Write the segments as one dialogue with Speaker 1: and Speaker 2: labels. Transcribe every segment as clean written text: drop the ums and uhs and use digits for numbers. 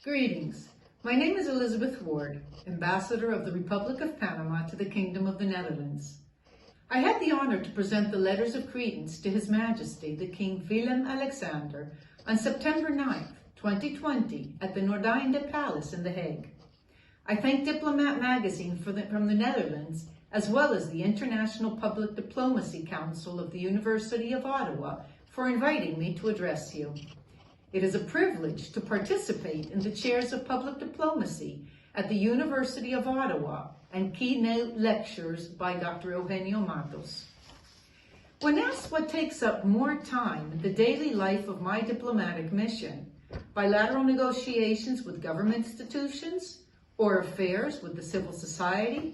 Speaker 1: Greetings. My name is Elizabeth Ward, Ambassador of the Republic of Panama to the Kingdom of the Netherlands. I had the honor to present the letters of credence to His Majesty the King Willem-Alexander on September 9, 2020 at the Noordeinde Palace in The Hague. I thank Diplomat magazine from the Netherlands as well as the International Public Diplomacy Council of the University of Ottawa for inviting me to address you. It is a privilege to participate in the chairs of public diplomacy at the University of Ottawa and keynote lectures by Dr. Eugenio Matos. When asked what takes up more time in the daily life of my diplomatic mission, bilateral negotiations with government institutions or affairs with the civil society,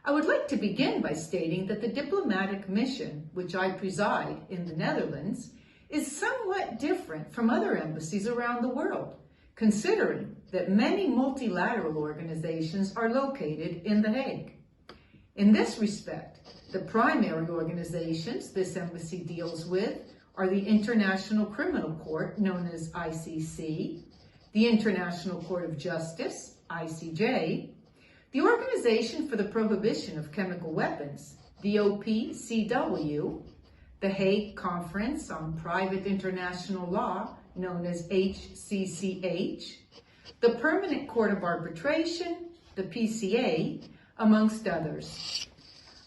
Speaker 1: I would like to begin by stating that the diplomatic mission, which I preside in the Netherlands, is somewhat different from other embassies around the world, considering that many multilateral organizations are located in The Hague. In this respect, the primary organizations this embassy deals with are the International Criminal Court, known as ICC, the International Court of Justice, ICJ, the Organization for the Prohibition of Chemical Weapons, the OPCW, the Hague Conference on Private International Law, known as HCCH, the Permanent Court of Arbitration, the PCA, amongst others.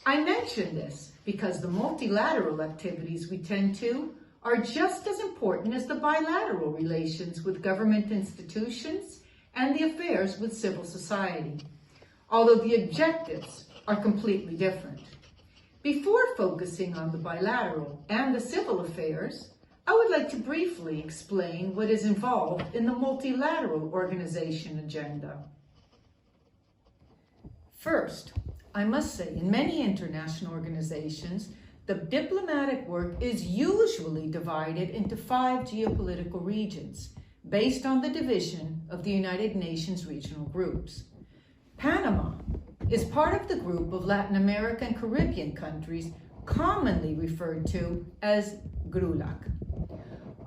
Speaker 1: I mention this because the multilateral activities we tend to are just as important as the bilateral relations with government institutions and the affairs with civil society, although the objectives are completely different. Before focusing on the bilateral and the civil affairs, I would like to briefly explain what is involved in the multilateral organization agenda. First, I must say, in many international organizations, the diplomatic work is usually divided into 5 geopolitical regions, based on the division of the United Nations regional groups. Panama is part of the group of Latin American and Caribbean countries commonly referred to as GRULAC.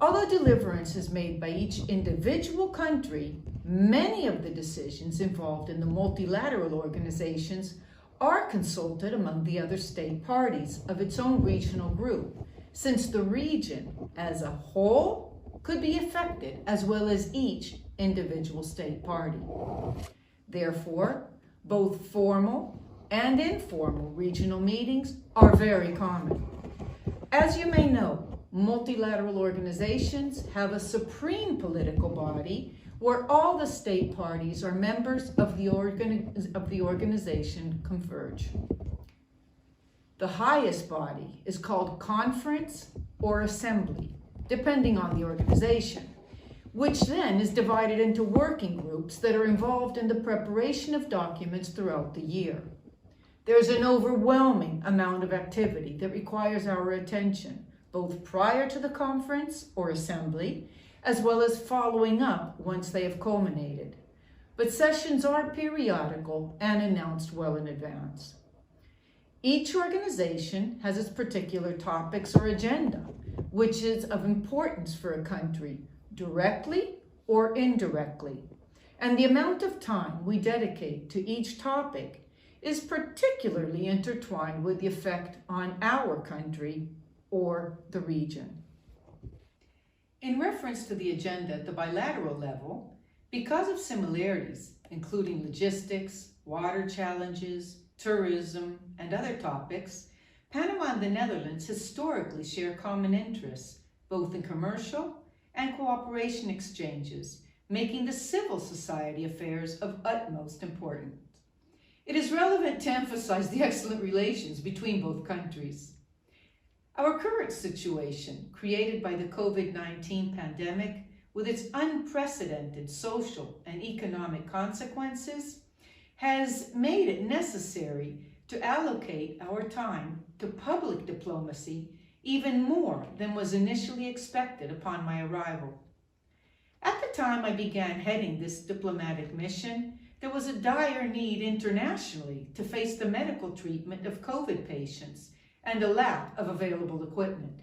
Speaker 1: Although deliverance is made by each individual country, many of the decisions involved in the multilateral organizations are consulted among the other state parties of its own regional group, since the region as a whole could be affected as well as each individual state party. Therefore, both formal and informal regional meetings are very common. As you may know, multilateral organizations have a supreme political body where all the state parties are members of the organization converge. The highest body is called conference or assembly, depending on the organization, which then is divided into working groups that are involved in the preparation of documents throughout the year. There's an overwhelming amount of activity that requires our attention, both prior to the conference or assembly, as well as following up once they have culminated. But sessions are periodical and announced well in advance. Each organization has its particular topics or agenda, which is of importance for a country, directly or indirectly, and the amount of time we dedicate to each topic is particularly intertwined with the effect on our country or the region. In reference to the agenda at the bilateral level, because of similarities, including logistics, water challenges, tourism, and other topics, Panama and the Netherlands historically share common interests, both in commercial and cooperation exchanges, making the civil society affairs of utmost importance. It is relevant to emphasize the excellent relations between both countries. Our current situation, created by the COVID-19 pandemic, with its unprecedented social and economic consequences, has made it necessary to allocate our time to public diplomacy even more than was initially expected upon my arrival. At the time I began heading this diplomatic mission, there was a dire need internationally to face the medical treatment of COVID patients and a lack of available equipment.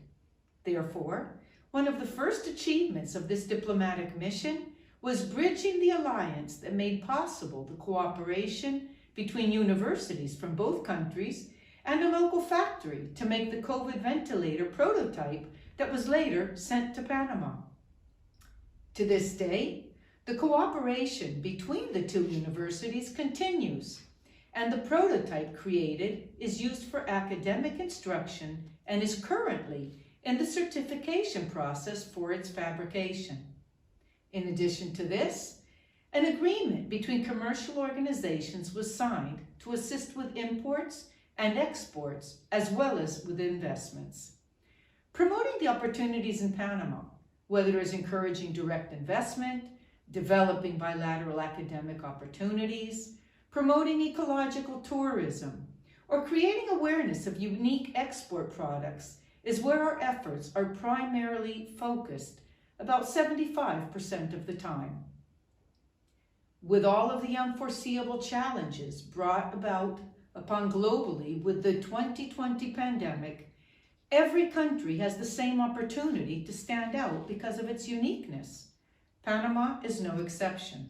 Speaker 1: Therefore, one of the first achievements of this diplomatic mission was bridging the alliance that made possible the cooperation between universities from both countries and a local factory to make the COVID ventilator prototype that was later sent to Panama. To this day, the cooperation between the two universities continues, and the prototype created is used for academic instruction and is currently in the certification process for its fabrication. In addition to this, an agreement between commercial organizations was signed to assist with imports and exports, as well as with investments. Promoting the opportunities in Panama, whether it's encouraging direct investment, developing bilateral academic opportunities, promoting ecological tourism, or creating awareness of unique export products, is where our efforts are primarily focused about 75% of the time. With all of the unforeseeable challenges brought about upon globally with the 2020 pandemic, every country has the same opportunity to stand out because of its uniqueness. Panama is no exception,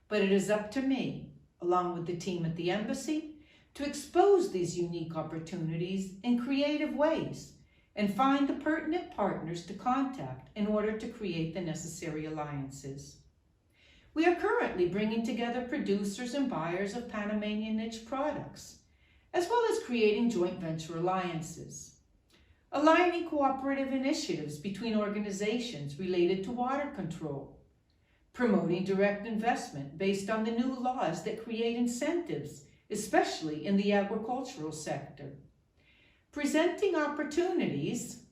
Speaker 1: but it is up to me, along with the team at the embassy, to expose these unique opportunities in creative ways and find the pertinent partners to contact in order to create the necessary alliances. We are currently bringing together producers and buyers of Panamanian niche products, as well as creating joint venture alliances, aligning cooperative initiatives between organizations related to water control, promoting direct investment based on the new laws that create incentives, especially in the agricultural sector, presenting opportunities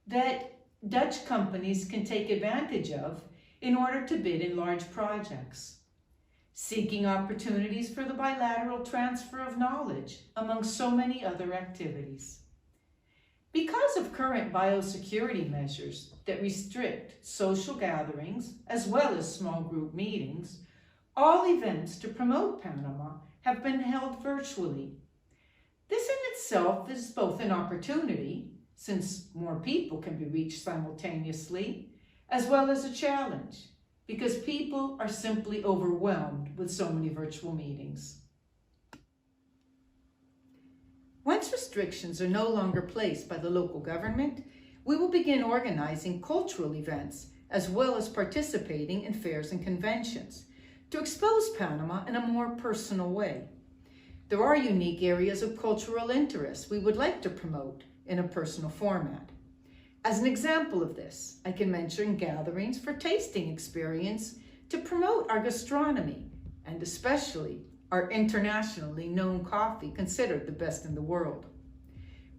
Speaker 1: that Dutch companies can take advantage of in order to bid in large projects, seeking opportunities for the bilateral transfer of knowledge, among so many other activities. Because of current biosecurity measures that restrict social gatherings as well as small group meetings, all events to promote Panama have been held virtually. This in itself is both an opportunity, since more people can be reached simultaneously, as well as a challenge, because people are simply overwhelmed with so many virtual meetings. Once restrictions are no longer placed by the local government, we will begin organizing cultural events as well as participating in fairs and conventions to expose Panama in a more personal way. There are unique areas of cultural interest we would like to promote in a personal format. As an example of this, I can mention gatherings for tasting experience to promote our gastronomy, and especially our internationally known coffee, considered the best in the world.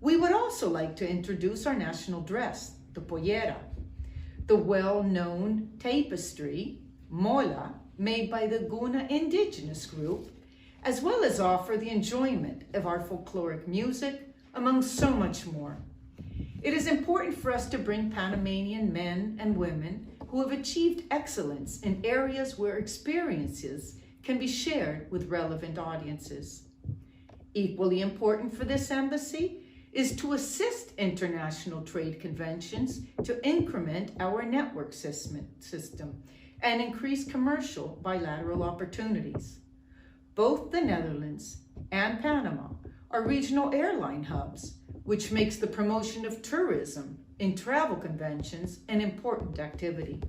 Speaker 1: We would also like to introduce our national dress, the pollera, the well-known tapestry, mola, made by the Guna indigenous group, as well as offer the enjoyment of our folkloric music, among so much more. It is important for us to bring Panamanian men and women who have achieved excellence in areas where experiences can be shared with relevant audiences. Equally important for this embassy is to assist international trade conventions to increment our network system and increase commercial bilateral opportunities. Both the Netherlands and Panama are regional airline hubs, which makes the promotion of tourism in travel conventions an important activity.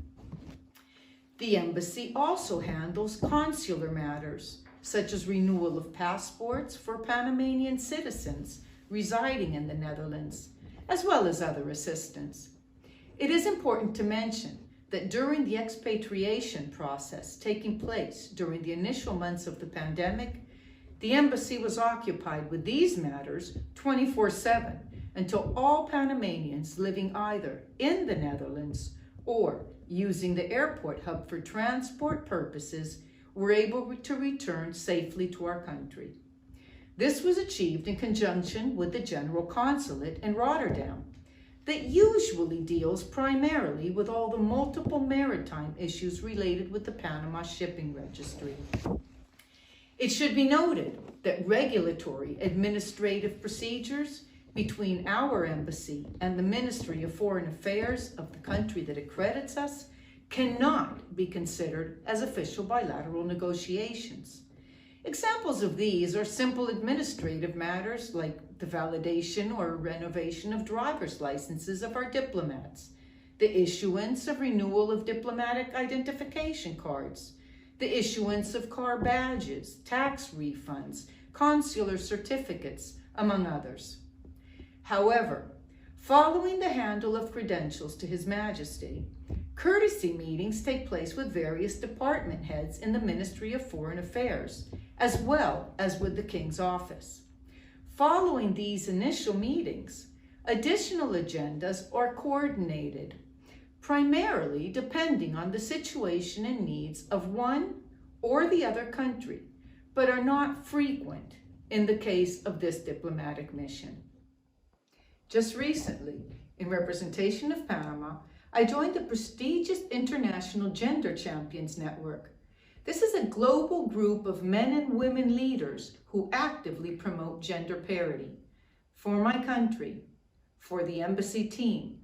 Speaker 1: The embassy also handles consular matters, such as renewal of passports for Panamanian citizens residing in the Netherlands, as well as other assistance. It is important to mention that during the expatriation process taking place during the initial months of the pandemic, the embassy was occupied with these matters 24/7 until all Panamanians living either in the Netherlands or using the airport hub for transport purposes were able to return safely to our country. This was achieved in conjunction with the General Consulate in Rotterdam that usually deals primarily with all the multiple maritime issues related with the Panama Shipping Registry. It should be noted that regulatory administrative procedures between our embassy and the Ministry of Foreign Affairs of the country that accredits us cannot be considered as official bilateral negotiations. Examples of these are simple administrative matters like the validation or renovation of driver's licenses of our diplomats, the issuance of renewal of diplomatic identification cards, the issuance of car badges, tax refunds, consular certificates, among others. However, following the handle of credentials to His Majesty, courtesy meetings take place with various department heads in the Ministry of Foreign Affairs, as well as with the King's Office. Following these initial meetings, additional agendas are coordinated, primarily depending on the situation and needs of one or the other country, but are not frequent in the case of this diplomatic mission. Just recently, in representation of Panama, I joined the prestigious International Gender Champions Network. This is a global group of men and women leaders who actively promote gender parity. For my country, for the embassy team,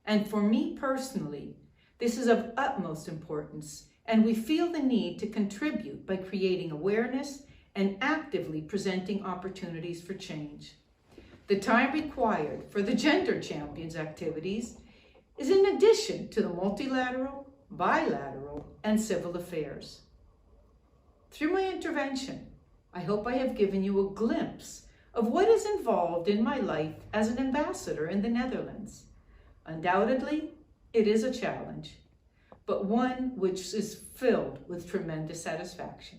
Speaker 1: and for me personally, this is of utmost importance, and we feel the need to contribute by creating awareness and actively presenting opportunities for change. The time required for the Gender Champions activities is in addition to the multilateral, bilateral, and civil affairs. Through my intervention, I hope I have given you a glimpse of what is involved in my life as an ambassador in the Netherlands. Undoubtedly, it is a challenge, but one which is filled with tremendous satisfaction.